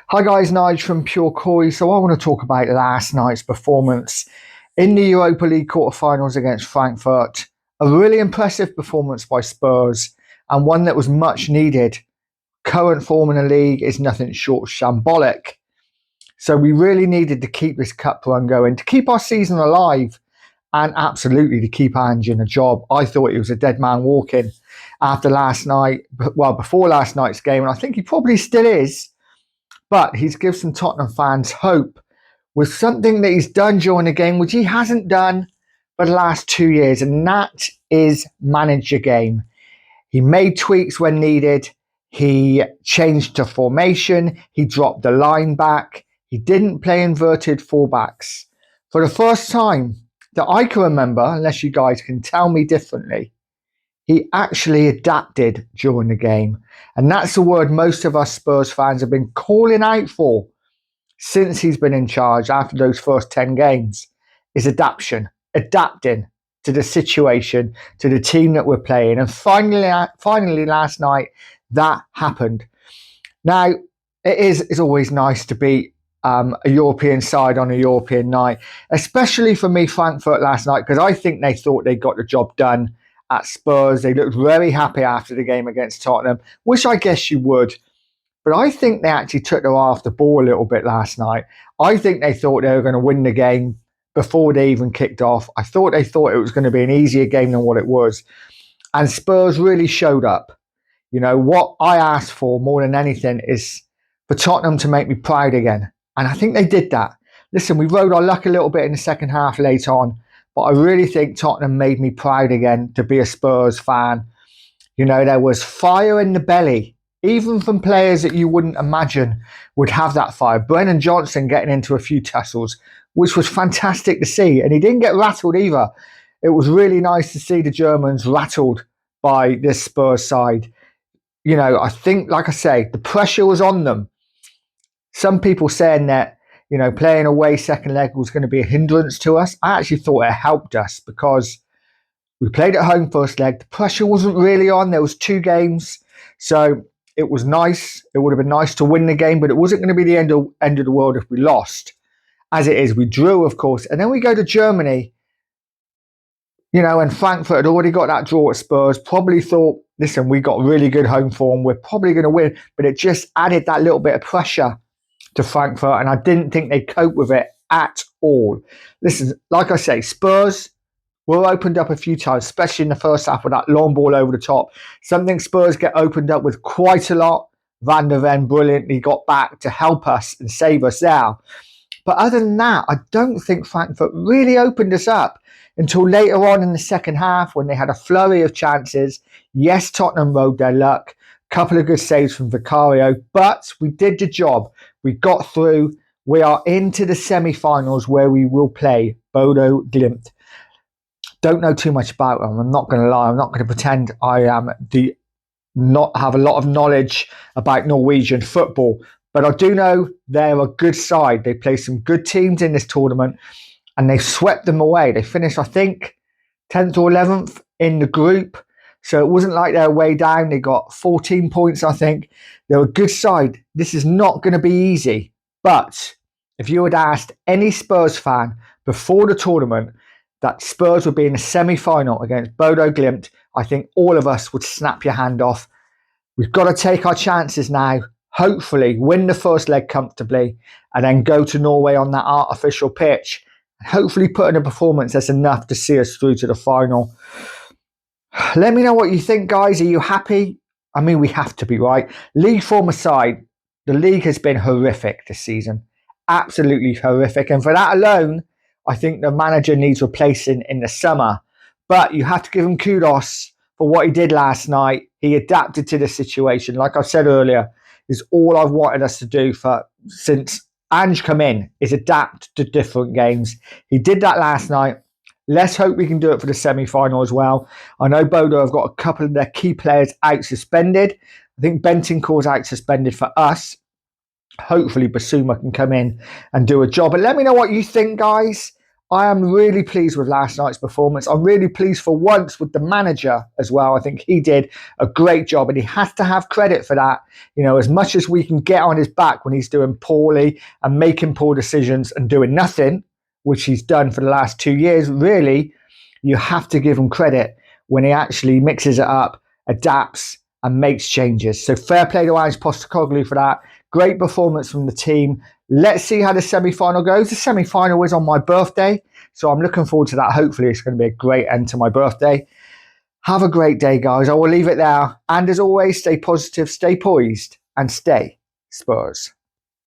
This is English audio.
Hi guys, Nige from Pure Koi. So I want to talk about last night's performance in the Europa League quarterfinals against Frankfurt. A really impressive performance by Spurs and one that was much needed. Current form in the league is nothing short of shambolic. So we really needed to keep this cup run going, to keep our season alive and absolutely to keep Ange in a job. I thought he was a dead man walking after last night, well, before last night's game, and I think he probably still is. But he's given some Tottenham fans hope with something that he's done during the game, which he hasn't done for the last 2 years, and that is manage your game. He made tweaks when needed. He changed to formation. He dropped the line back. He didn't play inverted fullbacks. For the first time that I can remember, unless you guys can tell me differently, he actually adapted during the game. And that's the word most of us Spurs fans have been calling out for since he's been in charge after those first 10 games, is adapting to the situation, to the team that we're playing. And finally last night, that happened. Now, it's always nice to beat a European side on a European night, especially for me, Frankfurt last night, because I think they thought they got the job done at Spurs. They looked very happy after the game against Tottenham, which I guess you would. But I think they actually took their eye off the ball a little bit last night. I think they thought they were going to win the game before they even kicked off. I thought they thought it was going to be an easier game than what it was. And Spurs really showed up. You know, what I asked for more than anything is for Tottenham to make me proud again. And I think they did that. Listen, we rode our luck a little bit in the second half late on, but I really think Tottenham made me proud again to be a Spurs fan. You know, there was fire in the belly, even from players that you wouldn't imagine would have that fire. Brennan Johnson getting into a few tussles, which was fantastic to see. And he didn't get rattled either. It was really nice to see the Germans rattled by this Spurs side. You know, I think, like I say, the pressure was on them. Some people saying that, you know, playing away second leg was going to be a hindrance to us. I actually thought it helped us because we played at home first leg. The pressure wasn't really on. There was 2 games. So it was nice. It would have been nice to win the game, but it wasn't going to be the end of the world if we lost. As it is, we drew, of course. And then we go to Germany, you know, and Frankfurt had already got that draw at Spurs. Probably thought, listen, we got really good home form. We're probably going to win. But it just added that little bit of pressure to Frankfurt, and I didn't think they'd cope with it at all. Listen, like I say, Spurs were opened up a few times, especially in the first half with that long ball over the top. Something Spurs get opened up with quite a lot. Van der Ven brilliantly got back to help us and save us there. But other than that, I don't think Frankfurt really opened us up until later on in the second half when they had a flurry of chances. Yes, Tottenham rode their luck. Couple of good saves from Vicario, but we did the job. We got through. We are into the semi-finals where we will play Bodo Glimt. Don't know too much about them. I'm not going to lie. I'm not going to pretend I am not have a lot of knowledge about Norwegian football, but I do know they're a good side. They play some good teams in this tournament, and they swept them away. They finished, I think, 10th or 11th in the group. So it wasn't like they're way down. They got 14 points, I think. They're a good side. This is not going to be easy. But if you had asked any Spurs fan before the tournament that Spurs would be in a semi-final against Bodo Glimt, I think all of us would snap your hand off. We've got to take our chances now. Hopefully win the first leg comfortably and then go to Norway on that artificial pitch. And hopefully put in a performance that's enough to see us through to the final. Let me know what you think, guys. Are you happy? I mean, we have to be, right? League form aside, the league has been horrific this season. Absolutely horrific. And for that alone, I think the manager needs replacing in the summer. But you have to give him kudos for what he did last night. He adapted to the situation. Like I said earlier, is all I've wanted us to do since Ange come in, is adapt to different games. He did that last night. Let's hope we can do it for the semi-final as well. I know Bodo have got a couple of their key players out suspended. I think Bentancur's out suspended for us. Hopefully Basuma can come in and do a job. And let me know what you think, guys. I am really pleased with last night's performance. I'm really pleased for once with the manager as well. I think he did a great job and he has to have credit for that. You know, as much as we can get on his back when he's doing poorly and making poor decisions and doing nothing, which he's done for the last 2 years, really, you have to give him credit when he actually mixes it up, adapts and makes changes. So fair play to Ange Postecoglou for that. Great performance from the team. Let's see how the semi-final goes. The semi-final is on my birthday, so I'm looking forward to that. Hopefully it's going to be a great end to my birthday. Have a great day, guys. I will leave it there. And as always, stay positive, stay poised, and stay Spurs.